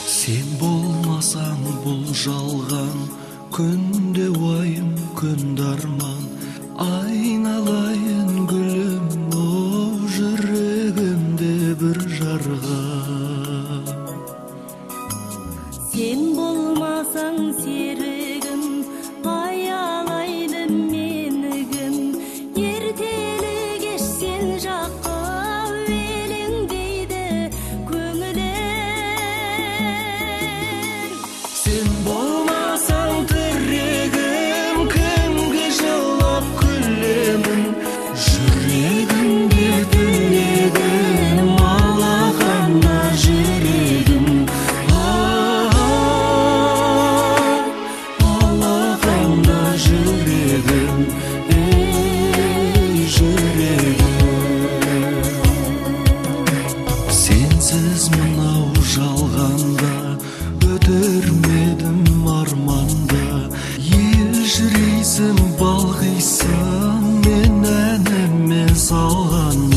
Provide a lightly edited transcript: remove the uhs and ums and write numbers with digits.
Sen bolmasang bul жалған күнде уайым күн дарман айналайын гүлім о жүрегімде бір жарға Sen болмасаң серігім аялайды мені күн ертелі кеш сен жаққа елеңдейді көңілім Sen болмасаң тірегім кімге жылап күлемін жүрегімде түнегім алақанда жүрегім алақанда жүрегім жүрегім сенсіз мынау жалғанда өтірмедім арманда ел жүрейсің балғисың мен әніме салған